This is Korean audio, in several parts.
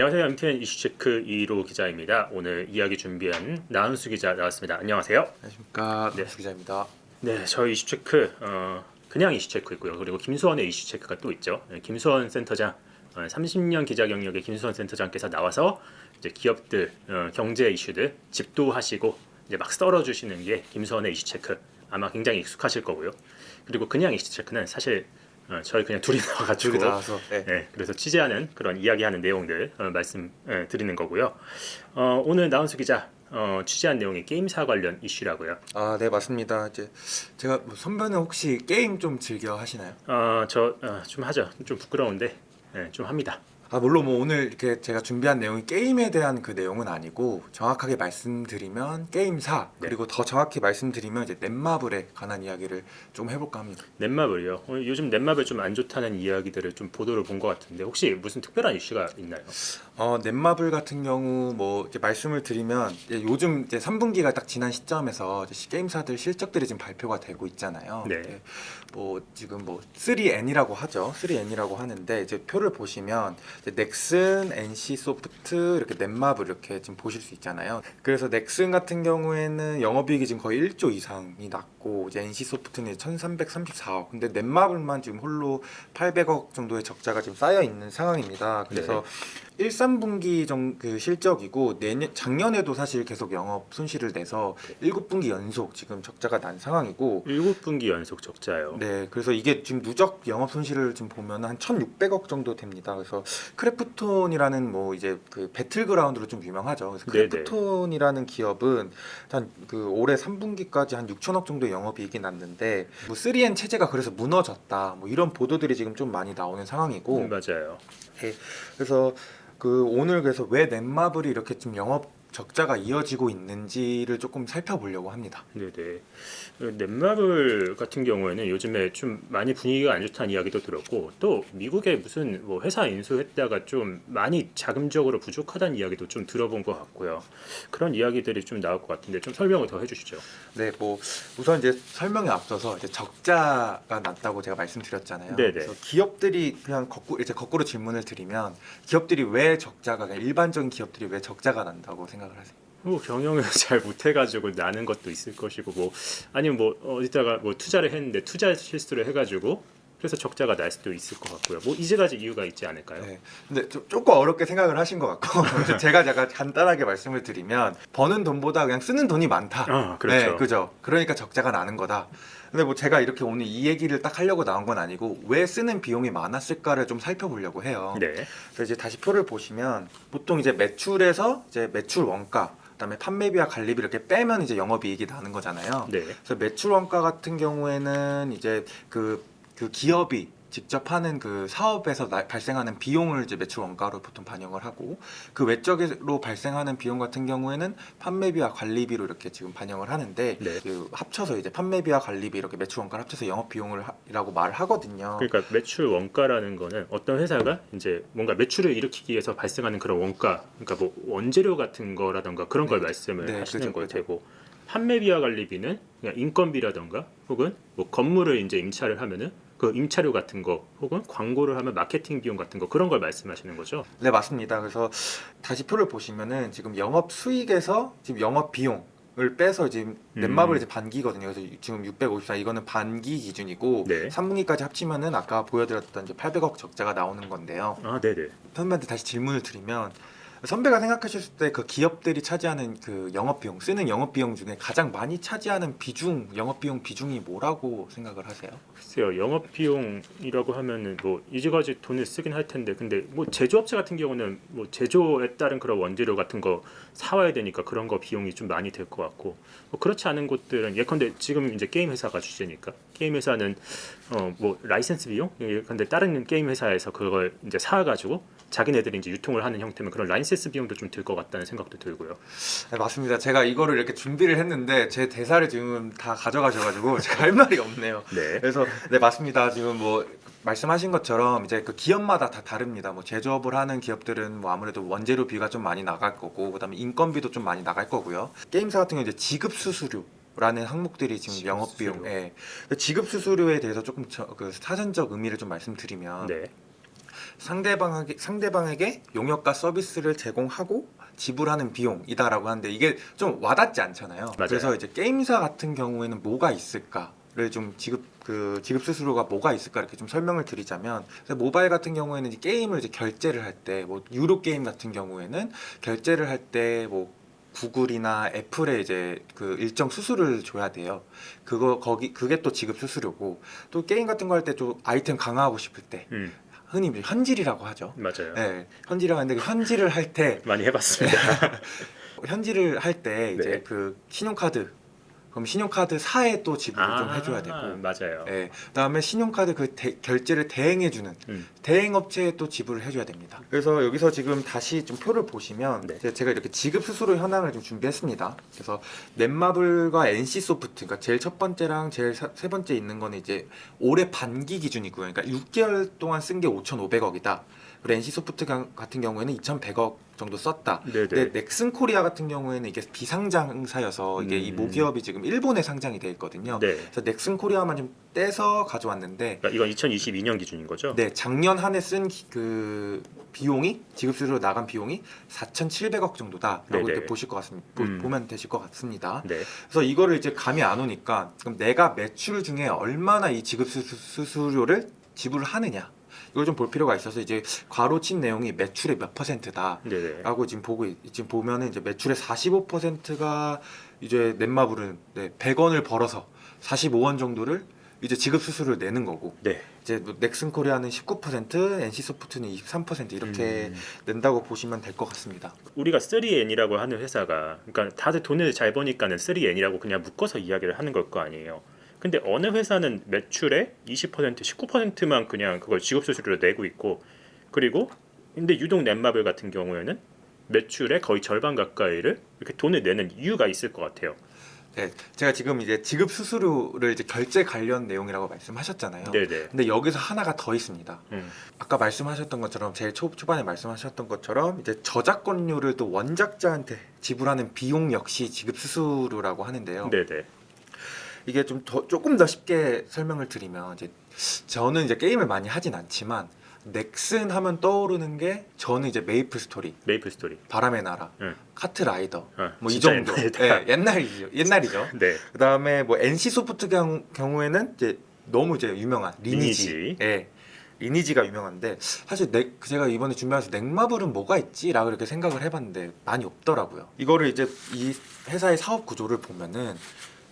안녕하세요. MTN 이슈체크 2로 기자입니다. 오늘 이야기 준비한 나은수 기자 나왔습니다. 안녕하세요. 안녕하십니까. 네. 나수 기자입니다. 네, 저희 이슈체크 그냥 이슈체크 있고요. 그리고 김수원의 이슈체크가 또 있죠. 김수원 센터장 30년 기자 경력의 김수원 센터장께서 나와서 이제 기업들 경제 이슈들 집도하시고 이제 막 썰어주시는 게 김수원의 이슈체크 아마 굉장히 익숙하실 거고요. 그리고 그냥 이슈체크는 사실 저희 그냥 둘이 나와가지고 둘이 나와서, 네. 네, 그래서 취재하는 그런 이야기하는 내용들 말씀 드리는 거고요. 오늘 나은수 기자 취재한 내용이 게임사 관련 이슈라고요. 아, 네, 맞습니다. 이제 제가 선배는 혹시 게임 좀 즐겨 하시나요? 저 좀 하죠. 좀 부끄러운데 좀 합니다. 아, 물론 오늘 이렇게 제가 준비한 내용이 게임에 대한 그 내용은 아니고 정확하게 말씀드리면 게임사 네. 그리고 더 정확히 말씀드리면 이제 넷마블에 관한 이야기를 좀 해볼까 합니다. 넷마블이요. 요즘 넷마블 좀 안 좋다는 이야기들을 좀 보도를 본 것 같은데 혹시 무슨 특별한 이슈가 있나요? 넷마블 같은 경우 뭐 이제 말씀을 드리면 이제 요즘 이제 3분기가 딱 지난 시점에서 이제 게임사들 실적들이 지금 발표가 되고 있잖아요. 네. 이제 뭐 지금 뭐 3N이라고 하죠. 3N이라고 하는데 이제 표를 보시면 이제 넥슨, NC 소프트 이렇게 넷마블 이렇게 지금 보실 수 있잖아요. 그래서 넥슨 같은 경우에는 영업이익이 지금 거의 1조 이상이 났고 이제 NC 소프트는 1,334억. 근데 넷마블만 지금 홀로 800억 정도의 적자가 지금 쌓여 있는 상황입니다. 그래서 1, 3분기 그 실적이고 작년에도 사실 계속 영업 손실을 내서 7분기 연속 지금 적자가 난 상황이고 7분기 연속 적자요. 네, 그래서 이게 지금 누적 영업 손실을 지금 보면 한 1,600억 정도 됩니다. 그래서 크래프톤이라는 뭐 이제 그 배틀그라운드로 좀 유명하죠. 그래서 네네. 크래프톤이라는 기업은 한 그 올해 3분기까지 한 6천억 정도의 영업이익이 났는데 뭐 3N 체제가 그래서 무너졌다. 뭐 이런 보도들이 지금 좀 많이 나오는 상황이고 맞아요. 네, 그래서 그 오늘 그래서 왜 넷마블이 이렇게 좀 영업 적자가 이어지고 있는지를 조금 살펴보려고 합니다. 네네. 넷마블 같은 경우에는 요즘에 좀 많이 분위기가 안 좋다는 이야기도 들었고 또 미국에 무슨 뭐 회사 인수했다가 좀 많이 자금적으로 부족하다는 이야기도 좀 들어본 것 같고요. 그런 이야기들이 좀 나올 것 같은데 좀 설명을 더 해주시죠. 네, 뭐 우선 이제 설명에 앞서서 이제 적자가 났다고 제가 말씀드렸잖아요. 네네. 그래서 기업들이 그냥 거꾸로 질문을 드리면 기업들이 왜 적자가 그냥 일반적인 기업들이 왜 적자가 난다고 생각을 하세요? 뭐 경영을 잘 못해가지고 나는 것도 있을 것이고 뭐 아니면 뭐 어디다가 뭐 투자를 했는데 투자 실수를 해가지고 그래서 적자가 날 수도 있을 것 같고요. 뭐 이제 가지 이유가 있지 않을까요? 네. 근데 조금 어렵게 생각을 하신 것 같고 그래서 제가 간단하게 말씀을 드리면 버는 돈보다 그냥 쓰는 돈이 많다. 그렇죠. 네, 그죠. 그러니까 적자가 나는 거다. 근데 뭐 제가 이렇게 오늘 이 얘기를 딱 하려고 나온 건 아니고 왜 쓰는 비용이 많았을까를 좀 살펴보려고 해요. 네. 그래서 이제 다시 표를 보시면 보통 이제 매출에서 이제 매출 원가 그다음에 판매비와 관리비 이렇게 빼면 이제 영업이익이 나는 거잖아요. 네. 그래서 매출 원가 같은 경우에는 이제 그 기업이 직접 하는 그 사업에서 발생하는 비용을 이제 매출 원가로 보통 반영을 하고 그 외적으로 발생하는 비용 같은 경우에는 판매비와 관리비로 이렇게 지금 반영을 하는데 네. 그 합쳐서 이제 판매비와 관리비 이렇게 매출 원가를 합쳐서 영업 비용이라고 말을 하거든요. 그러니까 매출 원가라는 거는 어떤 회사가 이제 뭔가 매출을 일으키기 위해서 발생하는 그런 원가, 그러니까 뭐 원재료 같은 거라던가 그런 걸 말씀을 네, 하시는 그죠, 걸 그죠. 테고 판매비와 관리비는 그냥 인건비라던가 혹은 뭐 건물을 이제 임차를 하면은 그 임차료 같은 거 혹은 광고를 하면 마케팅 비용 같은 거 그런 걸 말씀하시는 거죠? 네, 맞습니다. 그래서 다시 표를 보시면은 지금 영업 수익에서 지금 영업 비용을 빼서 지금 넷마블이 이제 반기거든요. 그래서 지금 654 이거는 반기 기준이고 네. 3분기까지 합치면은 아까 보여드렸던 이제 800억 적자가 나오는 건데요. 네네. 선배한테 다시 질문을 드리면 선배가 생각하셨을 때 그 기업들이 차지하는 그 영업 비용 쓰는 영업 비용 중에 가장 많이 차지하는 영업 비용 비중이 뭐라고 생각을 하세요? 글쎄요, 영업 비용이라고 하면은 뭐 이제까지 돈을 쓰긴 할 텐데, 근데 뭐 제조업체 같은 경우는 뭐 제조에 따른 그런 원재료 같은 거 사와야 되니까 그런 거 비용이 좀 많이 될 것 같고, 뭐 그렇지 않은 곳들은 예컨대 지금 이제 게임 회사가 주제니까 게임 회사는 뭐 라이센스 비용, 근데 다른 게임 회사에서 그걸 이제 사가지고 자기네들이 이제 유통을 하는 형태면 그런 라이센스 비용도 좀 들 것 같다는 생각도 들고요. 네, 맞습니다. 제가 이거를 이렇게 준비를 했는데 제 대사를 지금 다 가져가셔가지고 제가 할 말이 없네요. 네. 그래서 네, 맞습니다. 지금 뭐 말씀하신 것처럼 이제 그 기업마다 다 다릅니다. 뭐 제조업을 하는 기업들은 뭐 아무래도 원재료비가 좀 많이 나갈 거고 그다음에 인건비도 좀 많이 나갈 거고요. 게임사 같은 경우 이제 지급 수수료 라는 항목들이 지금 영업 비용에 지급 수수료에 대해서 조금 그 사전적 의미를 좀 말씀드리면 네. 상대방에게 용역과 서비스를 제공하고 지불하는 비용이다라고 하는데 이게 좀 와닿지 않잖아요. 맞아요. 그래서 이제 게임사 같은 경우에는 뭐가 있을까를 좀 지급 수수료가 뭐가 있을까 이렇게 좀 설명을 드리자면, 그래서 모바일 같은 경우에는 이제 게임을 이제 결제를 할 때 뭐 유료 게임 같은 경우에는 결제를 할 때 뭐 구글이나 애플에 이제 그 일정 수수료를 줘야 돼요. 그게 또 지급 수수료고, 또 게임 같은 거 할 때 또 아이템 강화하고 싶을 때 흔히 이제 현질이라고 하죠. 맞아요. 네, 현질이라고 하는데 그 현질을 할 때 많이 해봤습니다. 현질을 할 때 이제 네. 그 신용카드, 그럼 신용카드사에 또 지불을 좀 해줘야 되고, 맞아요. 예, 그다음에 신용카드 결제를 대행해주는 대행업체에 또 지불을 해줘야 됩니다. 그래서 여기서 지금 다시 좀 표를 보시면 네. 제가 이렇게 지급 수수료 현황을 좀 준비했습니다. 그래서 넷마블과 NC소프트, 그러니까 제일 첫 번째랑 제일 세 번째 있는 거는 이제 올해 반기 기준이고요. 그러니까 6개월 동안 쓴 게 5,500억이다. 그리고 NC소프트 같은 경우에는 2,100억 정도 썼다. 네네. 근데 넥슨 코리아 같은 경우에는 이게 비상장사여서 이게 이 모기업이 지금 일본에 상장이 돼 있거든요. 네. 그래서 넥슨 코리아만 좀 떼서 가져왔는데, 그러니까 이건 2022년 기준인 거죠? 네, 작년 한 해 쓴 그 비용이, 지급 수수료 나간 비용이 4,700억 정도다라고 네네. 이렇게 보실 것 같습니다. 보면 되실 것 같습니다. 네. 그래서 이거를 이제 감이 안 오니까, 그럼 내가 매출 중에 얼마나 이 지급 수수료를 지불을 하느냐, 이걸 좀 볼 필요가 있어서 이제 괄호친 내용이 매출의 몇 %다 네네. 라고 지금 보면은 이제 매출의 45%가 이제 넷마블은 100원을 벌어서 45원 정도를 이제 지급 수수료를 내는 거고, 네. 이제 뭐 넥슨 코리아는 19%, NC소프트는 23% 이렇게 낸다고 보시면 될 것 같습니다. 우리가 3N이라고 하는 회사가, 그러니까 다들 돈을 잘 버니까는 3N이라고 그냥 묶어서 이야기를 하는 걸 거 아니에요. 근데 어느 회사는 매출의 20%, 19%만 그냥 그걸 지급 수수료로 내고 있고, 그리고 근데 유독 넷마블 같은 경우에는 매출의 거의 절반 가까이를 이렇게 돈을 내는 이유가 있을 것 같아요. 네, 제가 지금 이제 지급 수수료를 이제 결제 관련 내용이라고 말씀하셨잖아요. 네네. 근데 여기서 하나가 더 있습니다. 음. 아까 말씀하셨던 것처럼, 제일 초반에 말씀하셨던 것처럼 이제 저작권료를 또 원작자한테 지불하는 비용 역시 지급 수수료라고 하는데요. 네네. 이게 조금 더 쉽게 설명을 드리면, 이제 저는 이제 게임을 많이 하진 않지만 넥슨 하면 떠오르는 게, 저는 이제 메이플 스토리, 메이플 스토리. 바람의 나라, 응. 카트 라이더, 뭐 이 진짜 정도. 옛날이다. 옛날이죠. 네. 그다음에 뭐 NC 소프트 경우에는 이제 너무 이제 유명한 리니지. 리니지. 예. 리니지가 유명한데, 사실 제가 이번에 준비하면서 넥마블은 뭐가 있지라고 이렇게 생각을 해봤는데 많이 없더라고요. 이거를 이제 이 회사의 사업 구조를 보면은,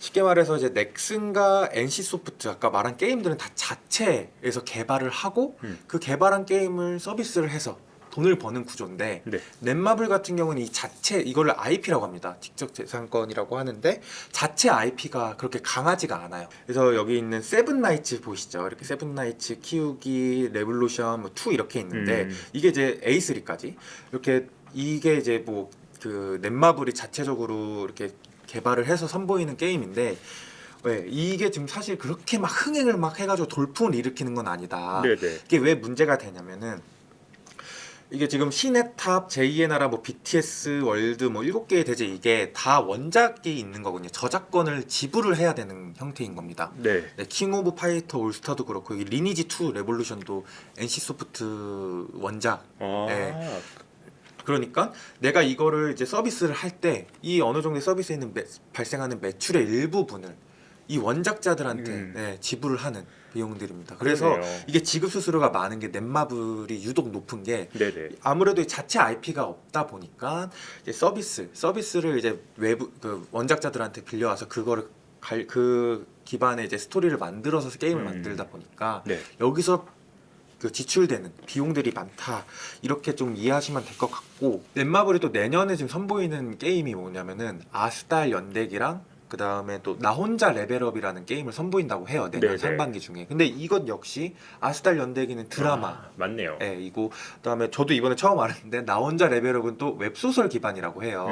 쉽게 말해서 이제 넥슨과 NC 소프트, 아까 말한 게임들은 다 자체에서 개발을 하고 그 개발한 게임을 서비스를 해서 돈을 버는 구조인데, 네. 넷마블 같은 경우는 이 자체, 이걸 IP라고 합니다. 지적재산권이라고 하는데, 자체 IP가 그렇게 강하지가 않아요. 그래서 여기 있는 세븐나이츠 보시죠. 이렇게 세븐나이츠, 키우기, 레볼루션, 뭐 2 이렇게 있는데, 이게 이제 A3까지 이렇게, 이게 이제 뭐 그 넷마블이 자체적으로 이렇게 개발을 해서 선보이는 게임인데, 네, 이게 지금 사실 그렇게 막 흥행을 막 해가지고 돌풍을 일으키는 건 아니다. 네네. 이게 왜 문제가 되냐면은, 이게 지금 신의 탑, 제2의 나라, 뭐 BTS 월드, 뭐 7개의 대제, 이게 다 원작이 있는 거거든요. 저작권을 지불을 해야 되는 형태인 겁니다. 네. 네, 킹 오브 파이터 올스타도 그렇고, 이 리니지 2 레볼루션도 NC 소프트 원작. 네. 그러니까 내가 이거를 이제 서비스를 할 때, 이 어느 정도의 서비스에는 발생하는 매출의 일부분을 이 원작자들한테 지불을 하는 비용들입니다. 그래서 그러네요. 이게 지급 수수료가 많은 게, 넷마블이 유독 높은 게, 네네. 아무래도 자체 IP가 없다 보니까 이제 서비스를 이제 외부 그 원작자들한테 빌려와서 그거를 그 기반의 이제 스토리를 만들어서 게임을 만들다 보니까 네. 여기서 그 지출되는 비용들이 많다, 이렇게 좀 이해하시면 될 것 같고, 넷마블이 또 내년에 지금 선보이는 게임이 뭐냐면은 아스달 연대기랑 그 다음에 또 나 혼자 레벨업이라는 게임을 선보인다고 해요, 내년 네네. 상반기 중에. 근데 이것 역시 아스달 연대기는 드라마, 맞네요. 이고, 그다음에 저도 이번에 처음 알았는데 나 혼자 레벨업은 또 웹소설 기반이라고 해요.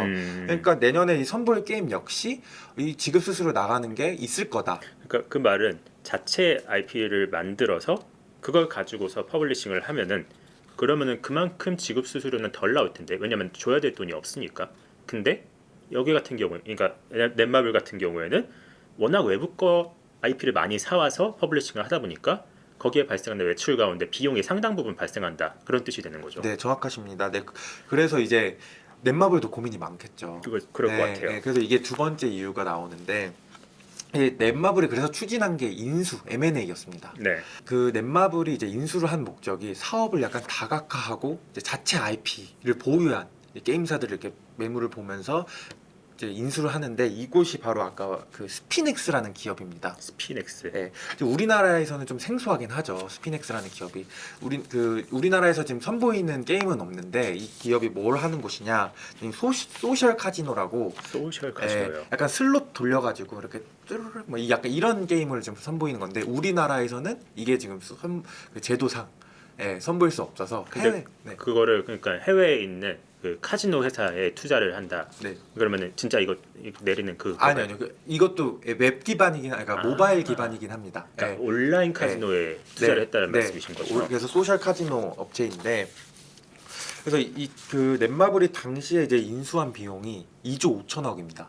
그러니까 내년에 이 선보일 게임 역시 이 지급 수수료 나가는 게 있을 거다. 그러니까 그 말은 자체 IP를 만들어서 그걸 가지고서 퍼블리싱을 하면은, 그러면은 그만큼 지급 수수료는 덜 나올 텐데, 왜냐면 줘야 될 돈이 없으니까. 근데 여기 같은 경우, 그러니까 넷마블 같은 경우에는 워낙 외부 거 IP를 많이 사와서 퍼블리싱을 하다 보니까 거기에 발생하는 외출 가운데 비용이 상당 부분 발생한다. 그런 뜻이 되는 거죠. 네, 정확하십니다. 네, 그래서 이제 넷마블도 고민이 많겠죠. 그럴 것 네, 같아요. 네, 그래서 이게 두 번째 이유가 나오는데 이 넷마블이 그래서 추진한 게 인수 M&A였습니다. 네. 그 넷마블이 이제 인수를 한 목적이 사업을 약간 다각화하고 이제 자체 IP를 보유한 게임사들을 이렇게 매물을 보면서 이제 인수를 하는데 이곳이 바로 아까 그 스피넥스라는 기업입니다. 스피넥스. 네, 이제 우리나라에서는 좀 생소하긴 하죠. 스피넥스라는 기업이 우리나라에서 지금 선보이는 게임은 없는데 이 기업이 뭘 하는 곳이냐? 소셜 카지노라고 소셜 카지노요. 약간 슬롯 돌려가지고 이렇게 뚜루루 뭐 약간 이런 게임을 좀 선보이는 건데 우리나라에서는 이게 지금 그 제도상 선보일 수 없어서 근데 그거를 그러니까 해외에 있는 그 카지노 회사에 투자를 한다. 네. 그러면은 진짜 이거 내리는 그 아니요. 이것도 웹 기반이긴 그러니까 모바일 기반이긴 합니다. 그러니까 온라인 카지노에 투자를 했다는 말씀이신 거죠. 그래서 소셜 카지노 업체인데 그래서 이 그 넷마블이 당시에 이제 인수한 비용이 2조 5천억입니다.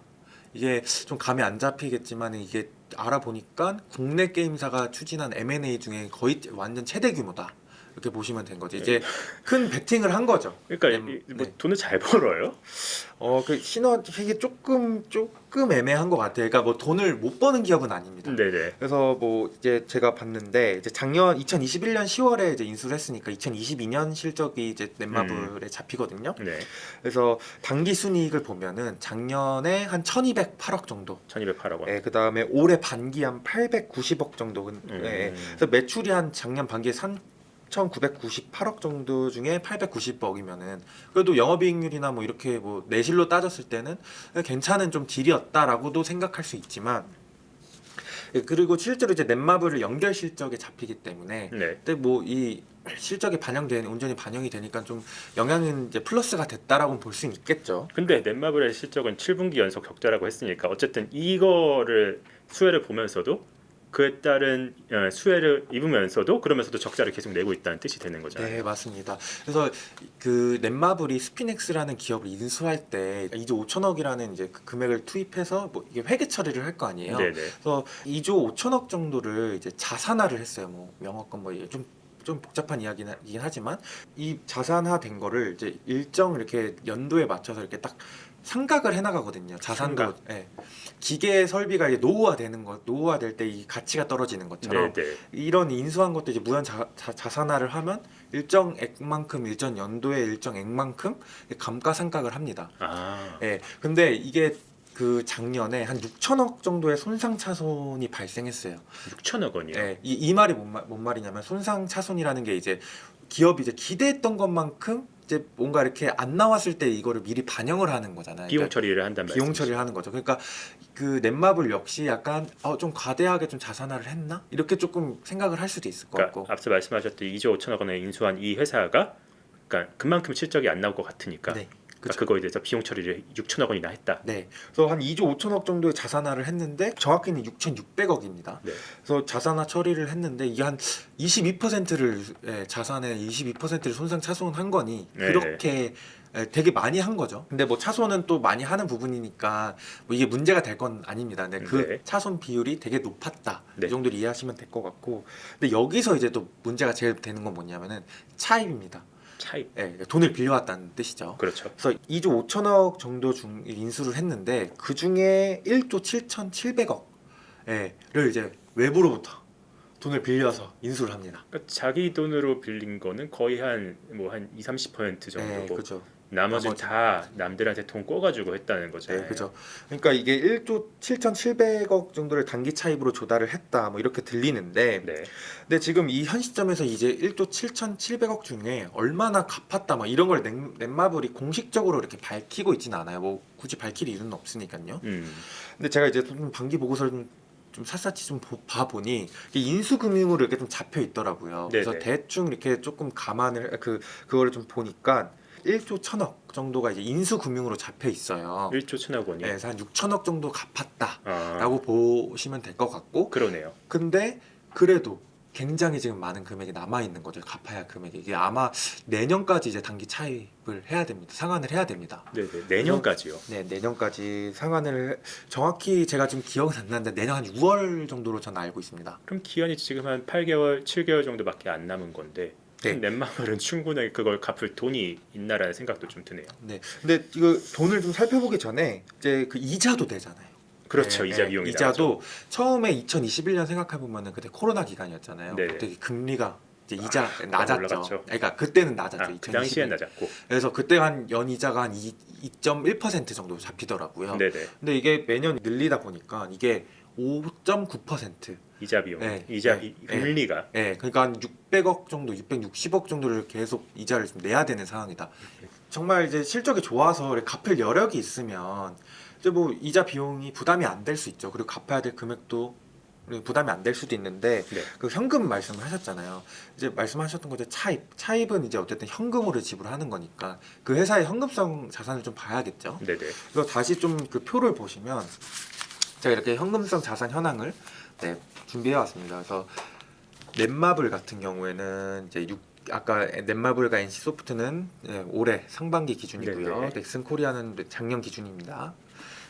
이게 좀 감이 안 잡히겠지만 이게 알아보니까 국내 게임사가 추진한 M&A 중에 거의 완전 최대 규모다. 이렇게 보시면 된 거죠. 이제 큰 베팅을 한 거죠. 그러니까 뭐 돈을 잘 벌어요? 그 이게 조금 애매한 것 같아요. 그러니까 뭐 돈을 못 버는 기업은 아닙니다. 네네. 그래서 뭐 이제 제가 봤는데 이제 작년 2021년 10월에 이제 인수를 했으니까 2022년 실적이 이제 넷마블에 잡히거든요. 네. 그래서 당기 순이익을 보면은 작년에 한 1,208억 정도. 1,208억 원. 네, 그다음에 올해 반기 한 890억 정도. 네. 그래서 매출이 한 작년 반기에 3,998억 정도 중에 890억이면은 그래도 영업이익률이나 뭐 이렇게 뭐 내실로 따졌을 때는 괜찮은 좀 딜이었다라고도 생각할 수 있지만 그리고 실제로 이제 넷마블을 연결 실적에 잡히기 때문에 네. 근데 뭐 이 실적에 온전히 반영이 되니까 좀 영향은 이제 플러스가 됐다라고 볼 수는 있겠죠. 근데 넷마블의 실적은 7분기 연속 적자라고 했으니까 어쨌든 이거를 수혜를 보면서도 그에 따른 수혜를 입으면서도 그러면서도 적자를 계속 내고 있다는 뜻이 되는 거잖아요. 네, 맞습니다. 그래서 그 넷마블이 스피넥스라는 기업을 인수할 때 2조 5천억이라는 이제 그 금액을 투입해서 뭐 이게 회계 처리를 할 거 아니에요. 네네. 그래서 2조 5천억 정도를 이제 자산화를 했어요. 뭐 명확한 뭐 좀 복잡한 이야기긴 하지만 이 자산화된 거를 이제 일정 이렇게 연도에 맞춰서 이렇게 딱 상각을 해나가거든요. 자산도 상각. 기계 설비가 이제 노후화될 때 이 가치가 떨어지는 것처럼 네네. 이런 인수한 것도 이제 무한 자산화를 하면 일정 액만큼 일정 연도에 일정 액만큼 감가상각을 합니다. 아. 예. 근데 이게 그 작년에 한 6천억 정도의 손상차손이 발생했어요. 6천억 원이요. 예. 이 말이 뭔 말이냐면 손상차손이라는 게 이제 기업이 이제 기대했던 것만큼 이제 뭔가 이렇게 안 나왔을 때 이거를 미리 반영을 하는 거잖아요. 비용 그러니까 처리를 한단 말이죠. 비용 처리를 하는 거죠. 그러니까 그 넷마블 역시 약간 좀 과대하게 좀 자산화를 했나? 이렇게 조금 생각을 할 수도 있을 것 그러니까 같고. 앞서 말씀하셨던 2조 5천억 원에 인수한 이 회사가 그러니까 그만큼 실적이 안 나올 것 같으니까 네. 그러니까 그거에 대해서 비용 처리를 6천억 원이나 했다. 네. 그래서 한 2조 5천억 정도의 자산화를 했는데 정확히는 6,600억입니다. 네. 그래서 자산화 처리를 했는데 이게 한 22%를 자산의 22%를 손상 차손한 거니 네. 그렇게 되게 많이 한 거죠. 근데 뭐 차손은 또 많이 하는 부분이니까 뭐 이게 문제가 될 건 아닙니다. 근데 그 네. 차손 비율이 되게 높았다. 네. 이 정도로 이해하시면 될 것 같고. 근데 여기서 이제 또 문제가 제일 되는 건 뭐냐면은 차입입니다. 차입. 돈을 빌려왔다는 뜻이죠. 그렇죠. 그래서 2조 5천억 정도 인수를 했는데 그 중에 1조 7,700억을 이제 외부로부터 돈을 빌려서 인수를 합니다. 그러니까 자기 돈으로 빌린 거는 거의 한 20-30% 정도고 그죠. 나머지는 다 남들한테 돈 꿔가지고 했다는 거잖아요. 그죠. 그러니까 이게 1조 7,700억 정도를 단기 차입으로 조달을 했다, 뭐 이렇게 들리는데, 네. 근데 지금 이 현 시점에서 이제 1조 7,700억 중에 얼마나 갚았다, 막 이런 걸 넷마블이 공식적으로 이렇게 밝히고 있지는 않아요. 뭐 굳이 밝힐 이유는 없으니까요. 근데 제가 이제 좀 반기 보고서를 좀 샅샅이 좀 봐보니 인수금융으로 이렇게 좀 잡혀 있더라고요. 그래서 네네. 대충 이렇게 조금 감안을 그거를 좀 보니까 1조 1천억 정도가 이제 인수금융으로 잡혀 있어요. 1조 1천억 원이요. 네, 그래서 한 6천억 정도 아, 갚았다라고 보시면 될 것 같고, 그러네요. 근데 그래도 굉장히 지금 많은 금액이 남아 있는 거죠. 갚아야 할 금액이. 이게 아마 내년까지 이제 단기 차입을 해야 됩니다. 상환을 해야 됩니다. 네네. 내년까지요. 네, 내년까지 상환을 정확히 제가 지금 기억은 안 나는데 내년 한 6월 정도로 저는 알고 있습니다. 그럼 기한이 지금 한 8개월, 7개월 정도밖에 안 남은 건데 네. 넷마블은 충분히 그걸 갚을 돈이 있나라는 생각도 좀 드네요. 네. 근데 이거 돈을 좀 살펴보기 전에 이제 그 이자도 되잖아요. 그렇죠. 네, 이자 네. 비용이 이자도 처음에 2021년 생각해 보면은 그때 코로나 기간이었잖아요. 네네. 그때 금리가 이제 이자 낮았죠. 올라갔죠. 그러니까 그때는 낮았죠. 나죠. 그 당시엔 2021년. 낮았고. 그래서 그때 한 연이자가 한 2.1% 정도 잡히더라고요. 네네. 근데 이게 매년 늘리다 보니까 이게 5.9%. 이자 비용, 네, 이자 네, 금리가 예, 그러니까 한 600억 정도, 660억 정도를 계속 이자를 좀 내야 되는 상황이다. 정말 이제 실적이 좋아서 이렇게 갚을 여력이 있으면 이제 뭐 이자 비용이 부담이 안 될 수 있죠. 그리고 갚아야 될 금액도 부담이 안 될 수도 있는데 네. 그 현금 말씀을 하셨잖아요. 이제 말씀하셨던 거죠. 차입은 이제 어쨌든 현금으로 지불하는 거니까 그 회사의 현금성 자산을 좀 봐야겠죠. 네네. 그래서 다시 좀 그 표를 보시면 제가 이렇게 현금성 자산 현황을 준비해 왔습니다. 그래서 넷마블 같은 경우에는 이제 아까 넷마블과 NC소프트는 올해 상반기 기준이고요. 네네. 넥슨코리아는 작년 기준입니다.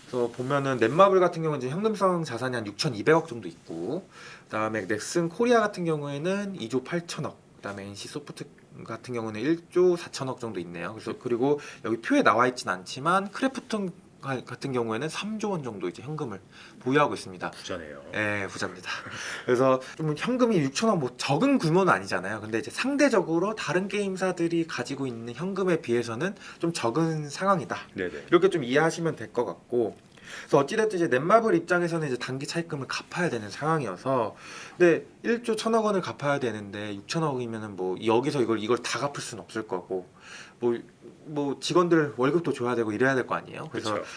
그래서 보면은 넷마블 같은 경우는 이제 현금성 자산이 한 6,200억 정도 있고, 그다음에 넥슨코리아 같은 경우에는 2조 8천억, 그다음에 NC소프트 같은 경우는 1조 4천억 정도 있네요. 그래서 그리고 여기 표에 나와 있진 않지만 크래프톤 같은 경우에는 3조 원 정도 이제 현금을 보유하고 있습니다. 부자네요. 예, 부자입니다. 그래서 좀 현금이 6천억 뭐 적은 규모는 아니잖아요. 근데 이제 상대적으로 다른 게임사들이 가지고 있는 현금에 비해서는 좀 적은 상황이다. 네네. 이렇게 좀 이해하시면 될 것 같고. 그래서 어찌됐든 이제 넷마블 입장에서는 이제 단기 차입금을 갚아야 되는 상황이어서, 근데 1조 1천억 원을 갚아야 되는데 6천억이면은 뭐 여기서 이걸 다 갚을 수는 없을 거고, 뭐 직원들 월급도 줘야 되고 이래야 될 거 아니에요. 그래서 그렇죠.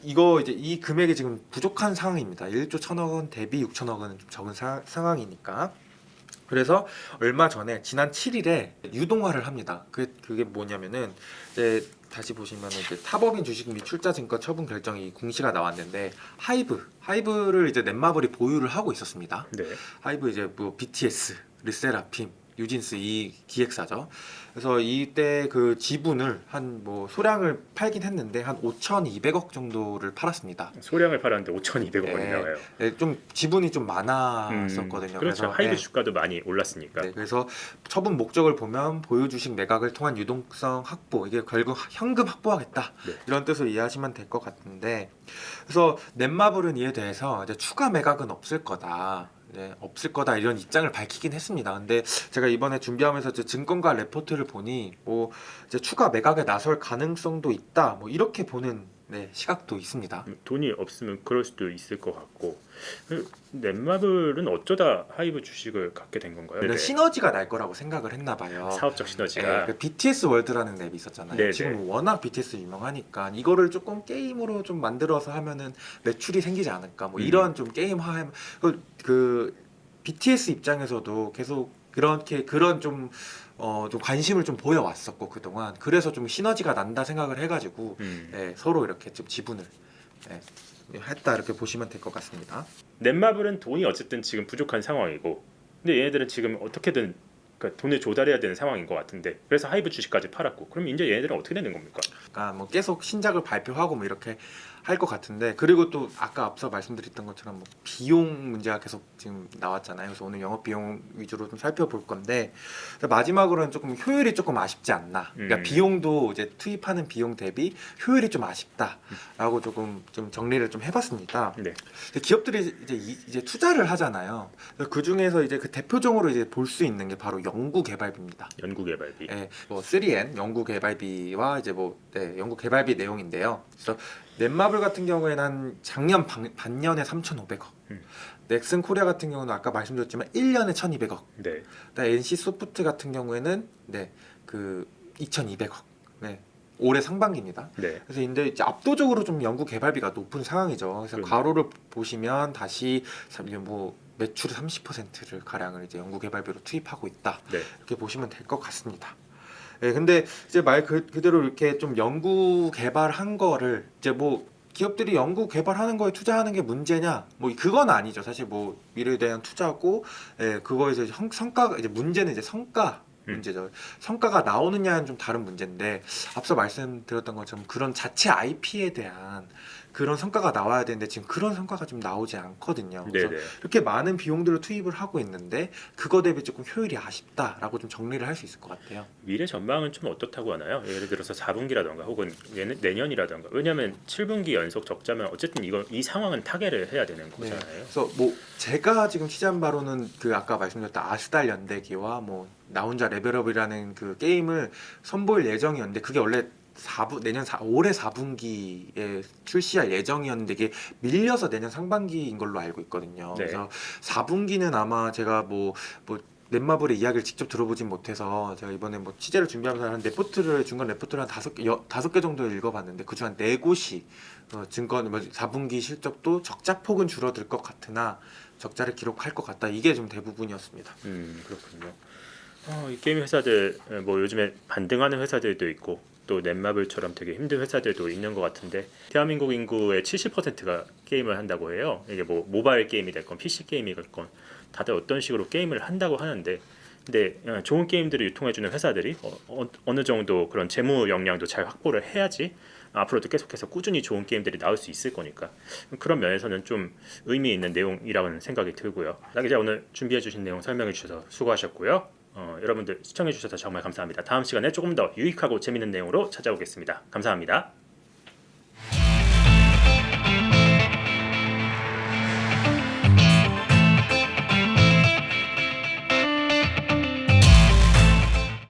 이거 이제 이 금액이 지금 부족한 상황입니다. 1조 1천억 원 대비 6천억 원은 좀 적은 상황이니까. 그래서 얼마 전에 지난 7일에 유동화를 합니다. 그게 뭐냐면은 이제 다시 보시면은 이제 타법인 주식 및 출자 증권 처분 결정이 공시가 나왔는데 하이브를 이제 넷마블이 보유를 하고 있었습니다. 네. 하이브 이제 뭐 BTS, 르세라핌, 뉴진스 이 기획사죠. 그래서 이때 그 지분을 한 뭐 소량을 팔긴 했는데 한 5,200억 정도를 팔았습니다. 소량을 팔았는데 5,200억 원이 네. 나와요. 네, 좀 지분이 좀 많았었거든요. 그렇죠. 그래서, 하이브 네. 주가도 많이 올랐으니까. 네, 그래서 처분 목적을 보면 보유 주식 매각을 통한 유동성 확보, 이게 결국 현금 확보하겠다 네. 이런 뜻으로 이해하시면 될 것 같은데, 그래서 넷마블은 이에 대해서 이제 추가 매각은 없을 거다. 네, 없을 거다 이런 입장을 밝히긴 했습니다. 근데 제가 이번에 준비하면서 이제 증권가 레포트를 보니 뭐 이제 추가 매각에 나설 가능성도 있다. 뭐 이렇게 보는 시각도 있습니다. 돈이 없으면 그럴 수도 있을 것 같고. 넷마블은 어쩌다 하이브 주식을 갖게 된 건가요? 이런 네네. 시너지가 날 거라고 생각을 했나 봐요. 사업적 시너지가. 그 BTS 월드라는 앱이 있었잖아요. 네네. 지금 워낙 BTS 유명하니까 이거를 조금 게임으로 좀 만들어서 하면은 매출이 생기지 않을까. 뭐 이런 좀 게임화 그 BTS 입장에서도 계속 그런 좀 관심을 좀 보여왔었고 그동안. 그래서 좀 시너지가 난다 생각을 해가지고 서로 이렇게 좀 지분을 했다 이렇게 보시면 될 것 같습니다. 넷마블은 돈이 어쨌든 지금 부족한 상황이고, 근데 얘네들은 지금 어떻게든 그러니까 돈을 조달해야 되는 상황인 것 같은데, 그래서 하이브 주식까지 팔았고, 그럼 이제 얘네들은 어떻게 되는 겁니까? 그러니까 뭐 계속 신작을 발표하고 뭐 이렇게 할 것 같은데, 그리고 또 아까 앞서 말씀드렸던 것처럼 뭐 비용 문제가 계속 지금 나왔잖아요. 그래서 오늘 영업 비용 위주로 좀 살펴볼 건데, 마지막으로는 조금 효율이 조금 아쉽지 않나. 그러니까 비용도 이제 투입하는 비용 대비 효율이 좀 아쉽다라고 조금 좀 정리를 좀 해봤습니다. 네. 기업들이 이제 투자를 하잖아요. 그 중에서 이제 그 대표적으로 이제 볼 수 있는 게 바로 연구개발비입니다. 연구개발비. 네, 뭐 3N 연구개발비와 이제 연구개발비 내용인데요. 그래서 넷마블 같은 경우에는 한 작년 반년에 3,500억. 넥슨 코리아 같은 경우는 아까 말씀드렸지만 1년에 1,200억. 네. NC 소프트 같은 경우에는 그 2,200억. 네. 올해 상반기입니다. 네. 그래서 이제 압도적으로 좀 연구 개발비가 높은 상황이죠. 그래서 괄호를 보시면 다시 뭐 매출의 30%를 가량을 이제 연구 개발비로 투입하고 있다. 네. 이렇게 보시면 될 것 같습니다. 근데 이제 말 그대로 이렇게 좀 연구 개발한 거를 이제 뭐 기업들이 연구 개발하는 거에 투자하는 게 문제냐? 뭐 그건 아니죠. 사실 뭐 미래에 대한 투자고, 예, 그거에서 이제 성과가 이제 문제는 이제 성과 문제죠. 성과가 나오느냐는 좀 다른 문제인데 앞서 말씀드렸던 것처럼 그런 자체 IP에 대한 그런 성과가 나와야 되는데 지금 그런 성과가 좀 나오지 않거든요. 그래서 네네. 이렇게 많은 비용들을 투입을 하고 있는데 그거 대비 조금 효율이 아쉽다라고 좀 정리를 할 수 있을 것 같아요. 미래 전망은 좀 어떻다고 하나요? 예를 들어서 4분기라던가 혹은 내년이라던가. 왜냐하면 7분기 연속 적자면 어쨌든 이 상황은 타개를 해야 되는 네. 거잖아요. 그래서 뭐 제가 지금 취재한 바로는 그 아까 말씀드렸던 아스달 연대기와 뭐 나 혼자 레벨업이라는 그 게임을 선보일 예정이었는데 그게 원래 올해 4분기에 출시할 예정이었는데 이게 밀려서 내년 상반기인 걸로 알고 있거든요. 네. 그래서 4분기는 아마 제가 뭐 넷마블의 이야기를 직접 들어보진 못해서 제가 이번에 뭐 취재를 준비하면서 한 레포트를 중간 레포트를 한 5개 정도 읽어봤는데 그중 한 4곳이 증권 4분기 실적도 적자폭은 줄어들 것 같으나 적자를 기록할 것 같다. 이게 좀 대부분이었습니다. 그렇군요. 이 게임 회사들 뭐 요즘에 반등하는 회사들도 있고 또 넷마블처럼 되게 힘든 회사들도 있는 것 같은데 대한민국 인구의 70%가 게임을 한다고 해요. 이게 뭐 모바일 게임이 됐건 PC 게임이 됐건 다들 어떤 식으로 게임을 한다고 하는데 근데 좋은 게임들을 유통해주는 회사들이 어느 정도 그런 재무 역량도 잘 확보를 해야지 앞으로도 계속해서 꾸준히 좋은 게임들이 나올 수 있을 거니까 그런 면에서는 좀 의미 있는 내용이라는 생각이 들고요. 나 기자 오늘 준비해주신 내용 설명해 주셔서 수고하셨고요. 여러분들 시청해 주셔서 정말 감사합니다. 다음 시간에 조금 더 유익하고 재밌는 내용으로 찾아오겠습니다. 감사합니다.